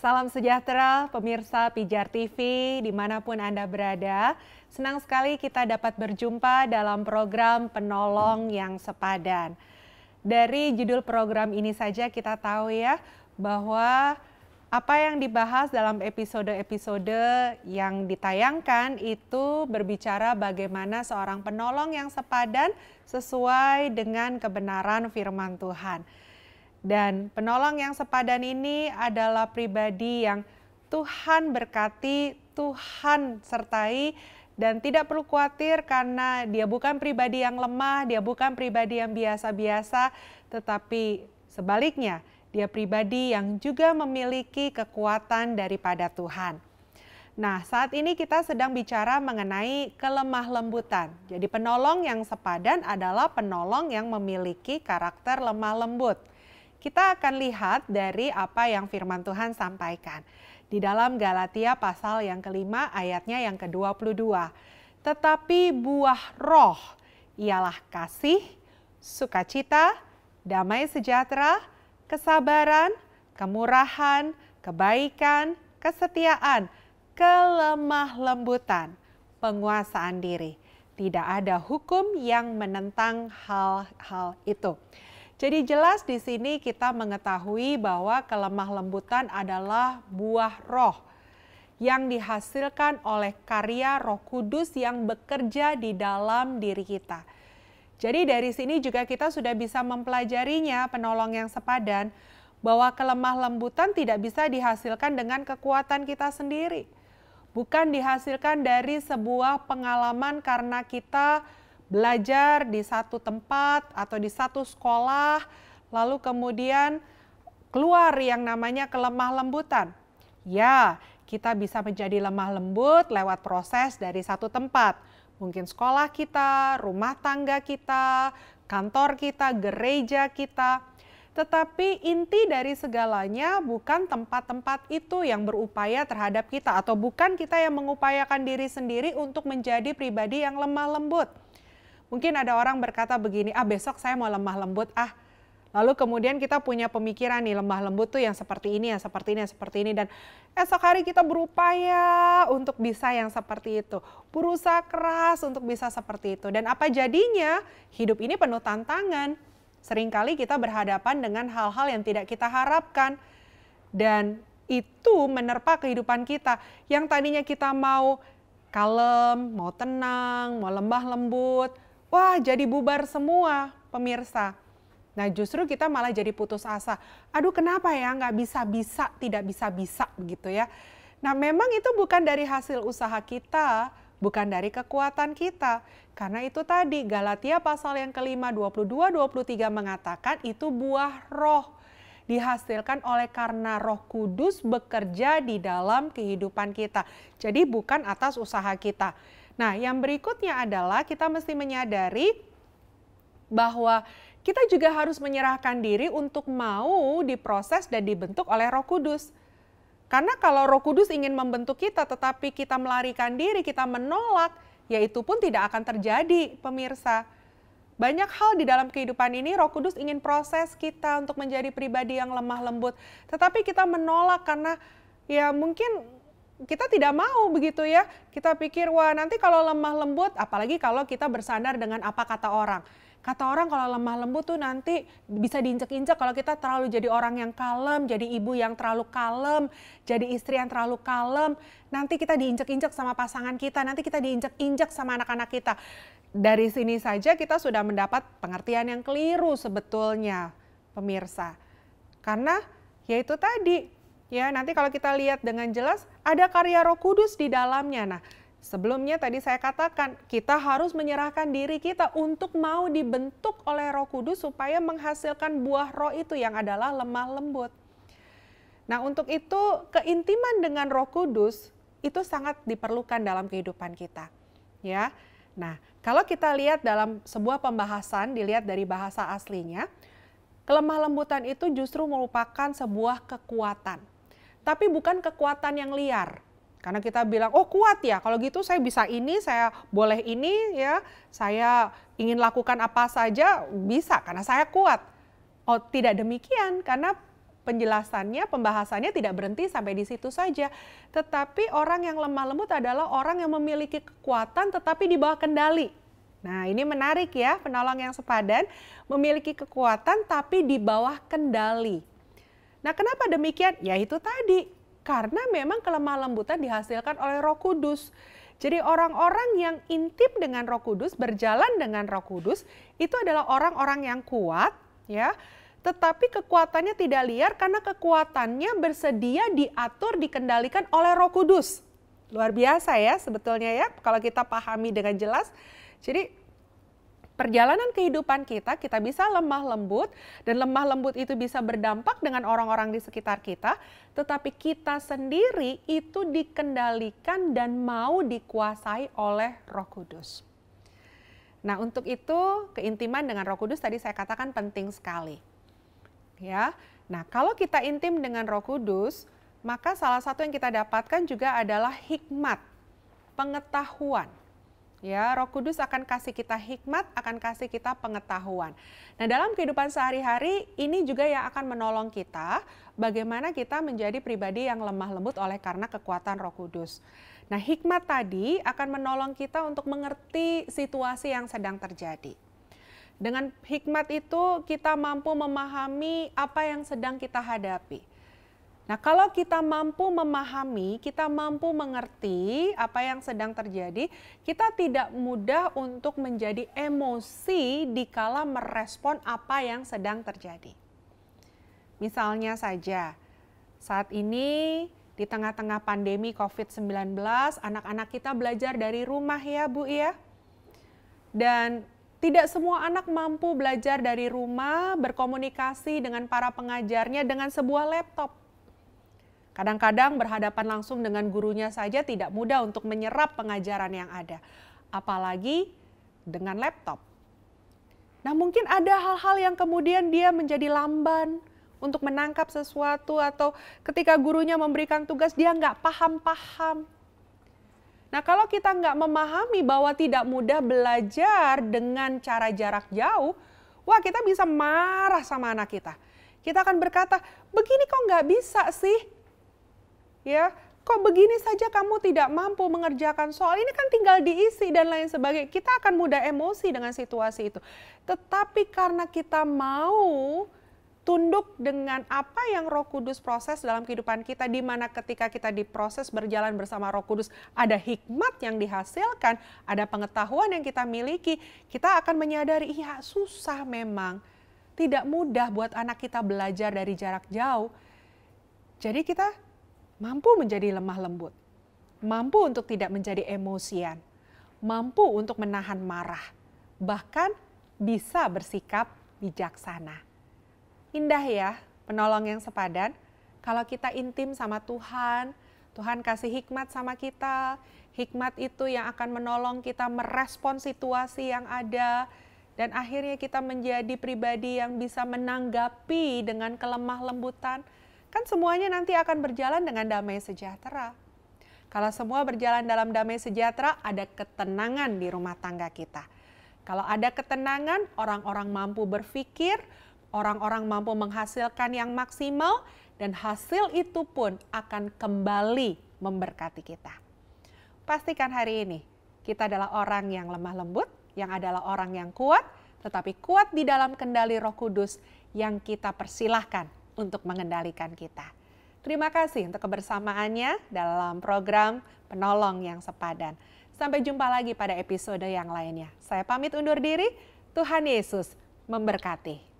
Salam sejahtera pemirsa Pijar TV dimanapun Anda berada. Senang sekali kita dapat berjumpa dalam program Penolong yang Sepadan. Dari judul program ini saja kita tahu ya bahwa apa yang dibahas dalam episode-episode yang ditayangkan itu berbicara bagaimana seorang penolong yang sepadan sesuai dengan kebenaran firman Tuhan. Dan penolong yang sepadan ini adalah pribadi yang Tuhan berkati, Tuhan sertai, dan tidak perlu khawatir karena dia bukan pribadi yang lemah, dia bukan pribadi yang biasa-biasa, tetapi sebaliknya, dia pribadi yang juga memiliki kekuatan daripada Tuhan. Nah, saat ini kita sedang bicara mengenai kelemah lembutan. Jadi penolong yang sepadan adalah penolong yang memiliki karakter lemah lembut. Kita akan lihat dari apa yang firman Tuhan sampaikan. Di dalam Galatia pasal yang kelima ayatnya yang ke-22. Tetapi buah roh ialah kasih, sukacita, damai sejahtera, kesabaran, kemurahan, kebaikan, kesetiaan, kelemah lembutan, penguasaan diri. Tidak ada hukum yang menentang hal-hal itu. Jadi jelas di sini kita mengetahui bahwa kelemah lembutan adalah buah roh yang dihasilkan oleh karya Roh Kudus yang bekerja di dalam diri kita. Jadi dari sini juga kita sudah bisa mempelajarinya penolong yang sepadan bahwa kelemah lembutan tidak bisa dihasilkan dengan kekuatan kita sendiri. Bukan dihasilkan dari sebuah pengalaman karena kita belajar di satu tempat atau di satu sekolah, lalu kemudian keluar yang namanya kelemah lembutan. Ya, kita bisa menjadi lemah lembut lewat proses dari satu tempat. Mungkin sekolah kita, rumah tangga kita, kantor kita, gereja kita. Tetapi inti dari segalanya bukan tempat-tempat itu yang berupaya terhadap kita, atau bukan kita yang mengupayakan diri sendiri untuk menjadi pribadi yang lemah lembut. Mungkin ada orang berkata begini, besok saya mau lemah lembut, Lalu kemudian kita punya pemikiran nih, lemah lembut tuh yang seperti ini, yang seperti ini, yang seperti ini. Dan esok hari kita berupaya untuk bisa yang seperti itu. Berusaha keras untuk bisa seperti itu. Dan apa jadinya? Hidup ini penuh tantangan. Seringkali kita berhadapan dengan hal-hal yang tidak kita harapkan. Dan itu menerpa kehidupan kita. Yang tadinya kita mau kalem, mau tenang, mau lembah lembut. Wah, jadi bubar semua pemirsa. Nah, justru kita malah jadi putus asa. Aduh, kenapa ya nggak bisa-bisa, tidak bisa-bisa begitu ya. Nah, memang itu bukan dari hasil usaha kita, bukan dari kekuatan kita. Karena itu tadi Galatia pasal yang kelima 22-23 mengatakan itu buah roh. Dihasilkan oleh karena Roh Kudus bekerja di dalam kehidupan kita. Jadi bukan atas usaha kita. Nah, yang berikutnya adalah kita mesti menyadari bahwa kita juga harus menyerahkan diri untuk mau diproses dan dibentuk oleh Roh Kudus. Karena kalau Roh Kudus ingin membentuk kita tetapi kita melarikan diri, kita menolak, ya itu pun tidak akan terjadi, pemirsa. Banyak hal di dalam kehidupan ini Roh Kudus ingin proses kita untuk menjadi pribadi yang lemah lembut. Tetapi kita menolak karena ya mungkin kita tidak mau begitu ya. Kita pikir wah nanti kalau lemah lembut, apalagi kalau kita bersandar dengan apa kata orang. Kata orang kalau lemah lembut tuh nanti bisa diinjek-injek kalau kita terlalu jadi orang yang kalem, jadi ibu yang terlalu kalem, jadi istri yang terlalu kalem. Nanti kita diinjek-injek sama pasangan kita, nanti kita diinjek-injek sama anak-anak kita. Dari sini saja kita sudah mendapat pengertian yang keliru sebetulnya, pemirsa. Karena ya itu tadi, ya nanti kalau kita lihat dengan jelas ada karya Roh Kudus di dalamnya. Nah, sebelumnya tadi saya katakan kita harus menyerahkan diri kita untuk mau dibentuk oleh Roh Kudus supaya menghasilkan buah roh itu yang adalah lemah lembut. Nah, untuk itu keintiman dengan Roh Kudus itu sangat diperlukan dalam kehidupan kita. Ya. Nah, kalau kita lihat dalam sebuah pembahasan, dilihat dari bahasa aslinya, kelemah lembutan itu justru merupakan sebuah kekuatan. Tapi bukan kekuatan yang liar. Karena kita bilang, oh kuat ya, kalau gitu saya bisa ini, saya boleh ini, ya, saya ingin lakukan apa saja, bisa karena saya kuat. Oh tidak demikian, karena penjelasannya, pembahasannya tidak berhenti sampai di situ saja. Tetapi orang yang lemah lembut adalah orang yang memiliki kekuatan tetapi di bawah kendali. Nah, ini menarik ya, penolong yang sepadan memiliki kekuatan tapi di bawah kendali. Nah, kenapa demikian? Ya itu tadi, karena memang kelemah lembutan dihasilkan oleh Roh Kudus. Jadi orang-orang yang intim dengan Roh Kudus, berjalan dengan Roh Kudus, itu adalah orang-orang yang kuat, ya. Tetapi kekuatannya tidak liar karena kekuatannya bersedia diatur, dikendalikan oleh Roh Kudus. Luar biasa ya sebetulnya ya kalau kita pahami dengan jelas. Jadi perjalanan kehidupan kita bisa lemah lembut dan lemah lembut itu bisa berdampak dengan orang-orang di sekitar kita. Tetapi kita sendiri itu dikendalikan dan mau dikuasai oleh Roh Kudus. Nah untuk itu keintiman dengan Roh Kudus tadi saya katakan penting sekali. Ya, nah kalau kita intim dengan Roh Kudus, maka salah satu yang kita dapatkan juga adalah hikmat, pengetahuan. Ya, Roh Kudus akan kasih kita hikmat, akan kasih kita pengetahuan. Nah, dalam kehidupan sehari-hari ini juga yang akan menolong kita bagaimana kita menjadi pribadi yang lemah lembut oleh karena kekuatan Roh Kudus. Nah, hikmat tadi akan menolong kita untuk mengerti situasi yang sedang terjadi. Dengan hikmat itu kita mampu memahami apa yang sedang kita hadapi. Nah, kalau kita mampu memahami, kita mampu mengerti apa yang sedang terjadi, kita tidak mudah untuk menjadi emosi dikala merespon apa yang sedang terjadi. Misalnya saja, saat ini di tengah-tengah pandemi COVID-19, anak-anak kita belajar dari rumah ya Bu ya. Dan tidak semua anak mampu belajar dari rumah, berkomunikasi dengan para pengajarnya dengan sebuah laptop. Kadang-kadang berhadapan langsung dengan gurunya saja tidak mudah untuk menyerap pengajaran yang ada. Apalagi dengan laptop. Nah mungkin ada hal-hal yang kemudian dia menjadi lamban untuk menangkap sesuatu atau ketika gurunya memberikan tugas dia nggak paham-paham. Nah kalau kita nggak memahami bahwa tidak mudah belajar dengan cara jarak jauh, wah kita bisa marah sama anak kita. Kita akan berkata, begini kok nggak bisa sih? Ya, kok begini saja kamu tidak mampu mengerjakan soal ini kan tinggal diisi dan lain sebagainya. Kita akan mudah emosi dengan situasi itu. Tetapi karena kita mau tunduk dengan apa yang Roh Kudus proses dalam kehidupan kita, di mana ketika kita diproses berjalan bersama Roh Kudus, ada hikmat yang dihasilkan, ada pengetahuan yang kita miliki, kita akan menyadari, iya susah memang. Tidak mudah buat anak kita belajar dari jarak jauh. Jadi kita mampu menjadi lemah lembut, mampu untuk tidak menjadi emosian, mampu untuk menahan marah, bahkan bisa bersikap bijaksana. Indah ya, penolong yang sepadan. Kalau kita intim sama Tuhan, Tuhan kasih hikmat sama kita. Hikmat itu yang akan menolong kita merespon situasi yang ada. Dan akhirnya kita menjadi pribadi yang bisa menanggapi dengan kelemah lembutan. Kan semuanya nanti akan berjalan dengan damai sejahtera. Kalau semua berjalan dalam damai sejahtera, ada ketenangan di rumah tangga kita. Kalau ada ketenangan, orang-orang mampu berpikir, orang-orang mampu menghasilkan yang maksimal, dan hasil itu pun akan kembali memberkati kita. Pastikan hari ini kita adalah orang yang lemah lembut, yang adalah orang yang kuat, tetapi kuat di dalam kendali Roh Kudus yang kita persilahkan untuk mengendalikan kita. Terima kasih untuk kebersamaannya dalam program Penolong yang Sepadan. Sampai jumpa lagi pada episode yang lainnya. Saya pamit undur diri, Tuhan Yesus memberkati.